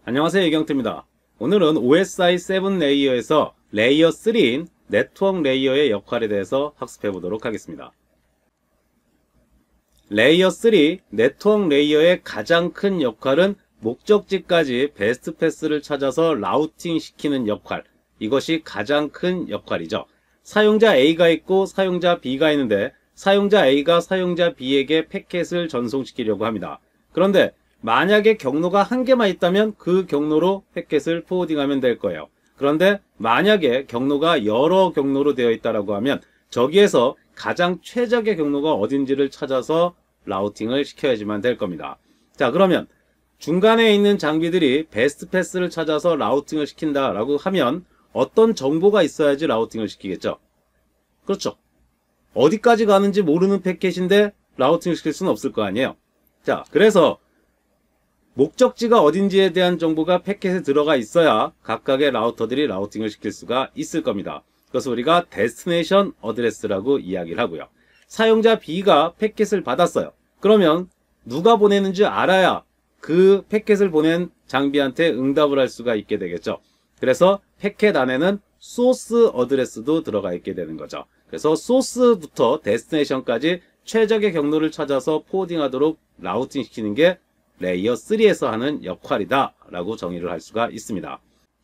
안녕하세요, 이경태입니다. 오늘은 OSI 7 레이어에서 레이어 3인 네트워크 레이어의 역할에 대해서 학습해 보도록 하겠습니다. 레이어 3 네트워크 레이어의 가장 큰 역할은 목적지까지 베스트 패스를 찾아서 라우팅 시키는 역할, 이것이 가장 큰 역할이죠. 사용자 A가 있고 사용자 B가 있는데 사용자 A가 사용자 B에게 패킷을 전송시키려고 합니다. 그런데 만약에 경로가 한 개만 있다면 그 경로로 패킷을 포워딩하면 될 거예요. 그런데 만약에 경로가 여러 경로로 되어 있다고 하면 저기에서 가장 최적의 경로가 어딘지를 찾아서 라우팅을 시켜야지만 될 겁니다. 자, 그러면 중간에 있는 장비들이 베스트 패스를 찾아서 라우팅을 시킨다라고 하면 어떤 정보가 있어야지 라우팅을 시키겠죠? 그렇죠. 어디까지 가는지 모르는 패킷인데 라우팅을 시킬 수는 없을 거 아니에요. 자, 그래서 목적지가 어딘지에 대한 정보가 패킷에 들어가 있어야 각각의 라우터들이 라우팅을 시킬 수가 있을 겁니다. 그래서 우리가 데스티네이션 어드레스라고 이야기를 하고요. 사용자 B가 패킷을 받았어요. 그러면 누가 보내는지 알아야 그 패킷을 보낸 장비한테 응답을 할 수가 있게 되겠죠. 그래서 패킷 안에는 소스 어드레스도 들어가 있게 되는 거죠. 그래서 소스부터 데스티네이션까지 최적의 경로를 찾아서 포워딩하도록 라우팅 시키는 게 레이어 3에서 하는 역할이다 라고 정의를 할 수가 있습니다.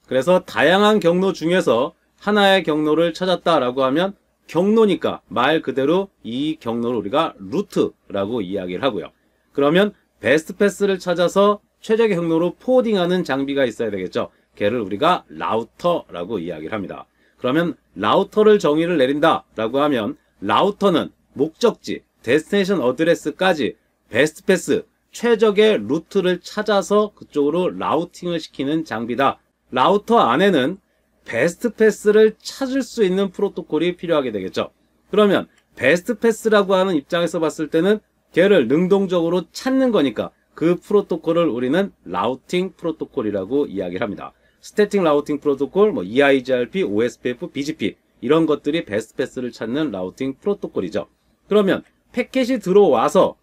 그래서 다양한 경로 중에서 하나의 경로를 찾았다라고 하면 경로니까 말 그대로 이 경로를 우리가 루트라고 이야기를 하고요. 그러면 베스트 패스를 찾아서 최적의 경로로 포워딩하는 장비가 있어야 되겠죠. 걔를 우리가 라우터라고 이야기를 합니다. 그러면 라우터를 정의를 내린다라고 하면 라우터는 목적지, 데스티네이션 어드레스까지 베스트 패스, 최적의 루트를 찾아서 그쪽으로 라우팅을 시키는 장비다. 라우터 안에는 베스트 패스를 찾을 수 있는 프로토콜이 필요하게 되겠죠. 그러면 베스트 패스라고 하는 입장에서 봤을 때는 걔를 능동적으로 찾는 거니까 그 프로토콜을 우리는 라우팅 프로토콜이라고 이야기를 합니다. 스태틱 라우팅 프로토콜, EIGRP, OSPF, BGP 이런 것들이 베스트 패스를 찾는 라우팅 프로토콜이죠. 그러면 패킷이 들어와서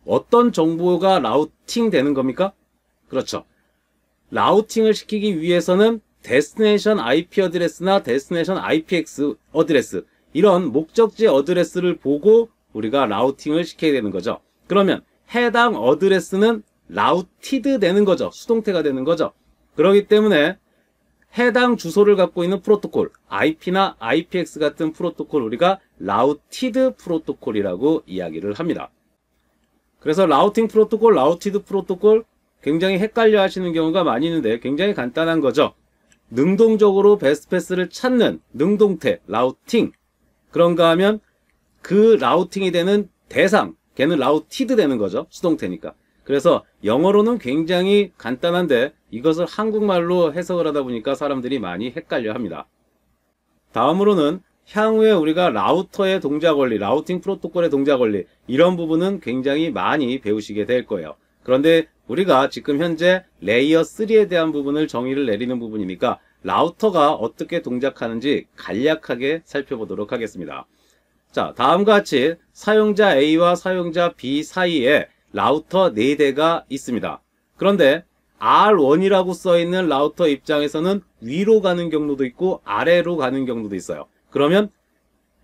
어떤 정보가 라우팅 되는 겁니까? 그렇죠. 라우팅을 시키기 위해서는 데스티네이션 IP 어드레스나 데스티네이션 IPX 어드레스 이런 목적지 어드레스를 보고 우리가 라우팅을 시켜야 되는 거죠. 그러면 해당 어드레스는 라우티드 되는 거죠. 수동태가 되는 거죠. 그렇기 때문에 해당 주소를 갖고 있는 프로토콜, IP나 IPX 같은 프로토콜 우리가 라우티드 프로토콜이라고 이야기를 합니다. 그래서 라우팅 프로토콜, 라우티드 프로토콜 굉장히 헷갈려 하시는 경우가 많이 있는데 굉장히 간단한 거죠. 능동적으로 베스트 패스를 찾는 능동태, 라우팅. 그런가 하면 그 라우팅이 되는 대상, 걔는 라우티드 되는 거죠. 수동태니까. 그래서 영어로는 굉장히 간단한데 이것을 한국말로 해석을 하다 보니까 사람들이 많이 헷갈려 합니다. 다음으로는 향후에 우리가 라우터의 동작 원리, 라우팅 프로토콜의 동작 원리 이런 부분은 굉장히 많이 배우시게 될 거예요. 그런데 우리가 지금 현재 레이어 3에 대한 부분을 정의를 내리는 부분이니까 라우터가 어떻게 동작하는지 간략하게 살펴보도록 하겠습니다. 자, 다음과 같이 사용자 A와 사용자 B 사이에 라우터 4대가 있습니다. 그런데 R1이라고 써있는 라우터 입장에서는 위로 가는 경로도 있고 아래로 가는 경로도 있어요. 그러면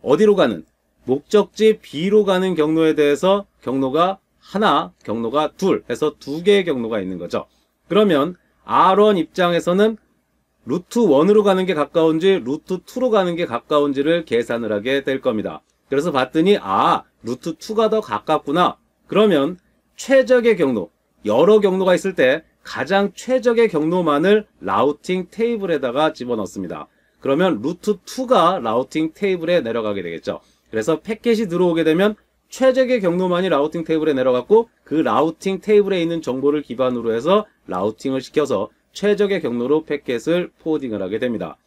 어디로 가는? 목적지 B로 가는 경로에 대해서 경로가 하나, 경로가 둘 해서 2개의 경로가 있는 거죠. 그러면 R1 입장에서는 루트 1으로 가는 게 가까운지 루트 2로 가는 게 가까운지를 계산을 하게 될 겁니다. 그래서 봤더니 루트 2가 더 가깝구나. 그러면 최적의 경로, 여러 경로가 있을 때 가장 최적의 경로만을 라우팅 테이블에다가 집어넣습니다. 그러면 루트 2가 라우팅 테이블에 내려가게 되겠죠. 그래서 패킷이 들어오게 되면 최적의 경로만이 라우팅 테이블에 내려갔고 그 라우팅 테이블에 있는 정보를 기반으로 해서 라우팅을 시켜서 최적의 경로로 패킷을 포워딩을 하게 됩니다.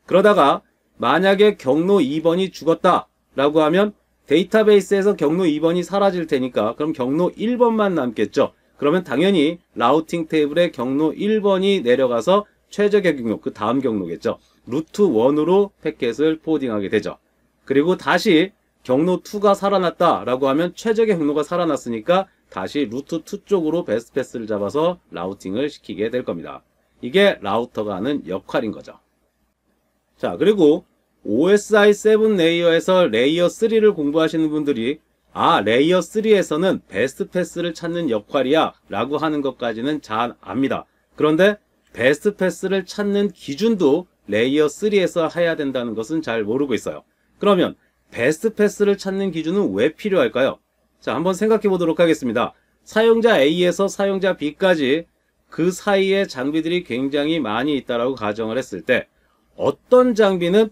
그러다가 만약에 경로 2번이 죽었다라고 하면 데이터베이스에서 경로 2번이 사라질 테니까 그럼 경로 1번만 남겠죠. 그러면 당연히 라우팅 테이블에 경로 1번이 내려가서 최적의 경로, 그 다음 경로겠죠. 루트 1으로 패킷을 포워딩하게 되죠. 그리고 다시 경로 2가 살아났다라고 하면 최적의 경로가 살아났으니까 다시 루트 2 쪽으로 베스트 패스를 잡아서 라우팅을 시키게 될 겁니다. 이게 라우터가 하는 역할인 거죠. 자, 그리고 OSI 7 레이어에서 레이어 3를 공부하시는 분들이 레이어 3에서는 베스트 패스를 찾는 역할이야 라고 하는 것까지는 잘 압니다. 그런데 베스트 패스를 찾는 기준도 레이어 3에서 해야 된다는 것은 잘 모르고 있어요. 그러면 베스트 패스를 찾는 기준은 왜 필요할까요? 자, 한번 생각해 보도록 하겠습니다. 사용자 A에서 사용자 B까지 그 사이에 장비들이 굉장히 많이 있다라고 가정을 했을 때 어떤 장비는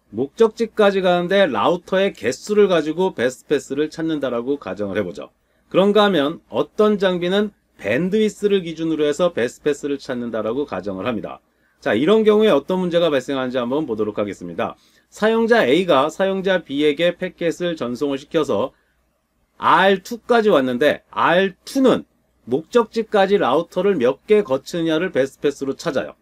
목적지까지 가는데 라우터의 개수를 가지고 베스트 패스를 찾는다라고 가정을 해보죠. 그런가 하면 어떤 장비는 밴드위스를 기준으로 해서 베스트 패스를 찾는다라고 가정을 합니다. 자, 이런 경우에 어떤 문제가 발생하는지 한번 보도록 하겠습니다. 사용자 A가 사용자 B에게 패킷을 전송을 시켜서 R2까지 왔는데 R2는 목적지까지 라우터를 몇 개 거치느냐를 베스트 패스로 찾아요.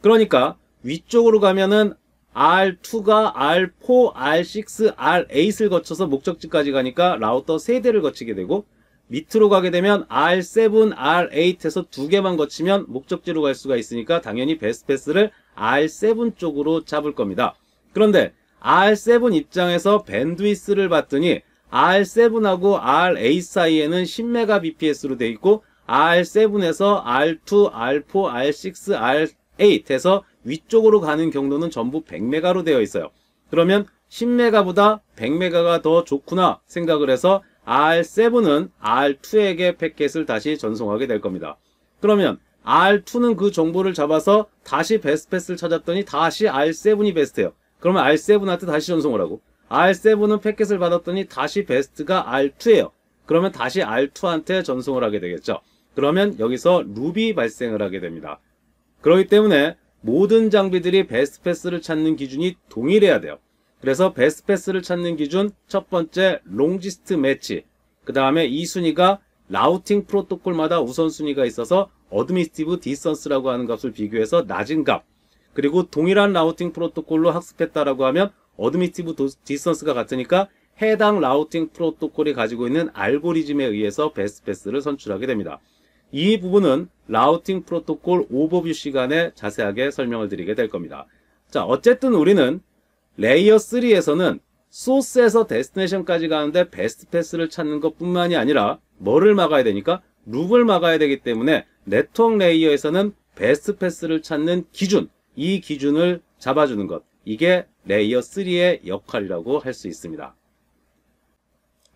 그러니까 위쪽으로 가면은 R2가 R4, R6, R8을 거쳐서 목적지까지 가니까 라우터 3대를 거치게 되고 밑으로 가게 되면 R7, R8에서 2개만 거치면 목적지로 갈 수가 있으니까 당연히 베스트 패스를 R7 쪽으로 잡을 겁니다. 그런데 R7 입장에서 밴드위스를 봤더니 R7하고 R8 사이에는 10Mbps로 되어 있고 R7에서 R2, R4, R6, R8에서 위쪽으로 가는 경로는 전부 100메가로 되어 있어요. 그러면 10메가보다 100메가가 더 좋구나 생각을 해서 R7은 R2에게 패킷을 다시 전송하게 될 겁니다. 그러면 R2는 그 정보를 잡아서 다시 베스트 패스를 찾았더니 다시 R7이 베스트예요. 그러면 R7한테 다시 전송을 하고 R7은 패킷을 받았더니 다시 베스트가 R2예요. 그러면 다시 R2한테 전송을 하게 되겠죠. 그러면 여기서 룹이 발생을 하게 됩니다. 그렇기 때문에 모든 장비들이 베스트 패스를 찾는 기준이 동일해야 돼요. 그래서 베스트 패스를 찾는 기준 첫 번째 롱지스트 매치, 그 다음에 이 순위가 라우팅 프로토콜마다 우선순위가 있어서 어드미니스티브 디스턴스라고 하는 값을 비교해서 낮은 값, 그리고 동일한 라우팅 프로토콜로 학습했다라고 하면 어드미니스티브 디스턴스가 같으니까 해당 라우팅 프로토콜이 가지고 있는 알고리즘에 의해서 베스트 패스를 선출하게 됩니다. 이 부분은 라우팅 프로토콜 오버뷰 시간에 자세하게 설명을 드리게 될 겁니다. 자, 어쨌든 우리는 레이어 3에서는 소스에서 데스티네이션까지 가는데 베스트 패스를 찾는 것 뿐만이 아니라 뭐를 막아야 되니까? 룹을 막아야 되기 때문에 네트워크 레이어에서는 베스트 패스를 찾는 기준, 이 기준을 잡아주는 것, 이게 레이어 3의 역할이라고 할 수 있습니다.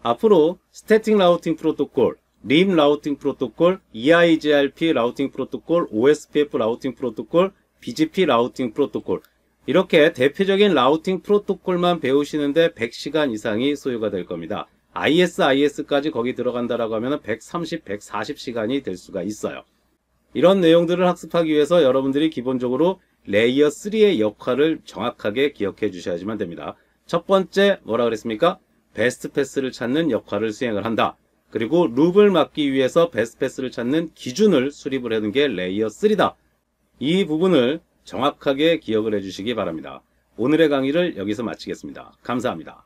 앞으로 스태틱 라우팅 프로토콜, 림 라우팅 프로토콜, EIGRP 라우팅 프로토콜, OSPF 라우팅 프로토콜, BGP 라우팅 프로토콜, 이렇게 대표적인 라우팅 프로토콜만 배우시는데 100시간 이상이 소요가 될 겁니다. IS까지 거기 들어간다라고 하면 130, 140시간이 될 수가 있어요. 이런 내용들을 학습하기 위해서 여러분들이 기본적으로 레이어 3의 역할을 정확하게 기억해 주셔야지만 됩니다. 첫 번째 뭐라 그랬습니까? 베스트 패스를 찾는 역할을 수행을 한다. 그리고 룹을 막기 위해서 베스트 패스를 찾는 기준을 수립을 하는 게 레이어 3다. 이 부분을 정확하게 기억을 해주시기 바랍니다. 오늘의 강의를 여기서 마치겠습니다. 감사합니다.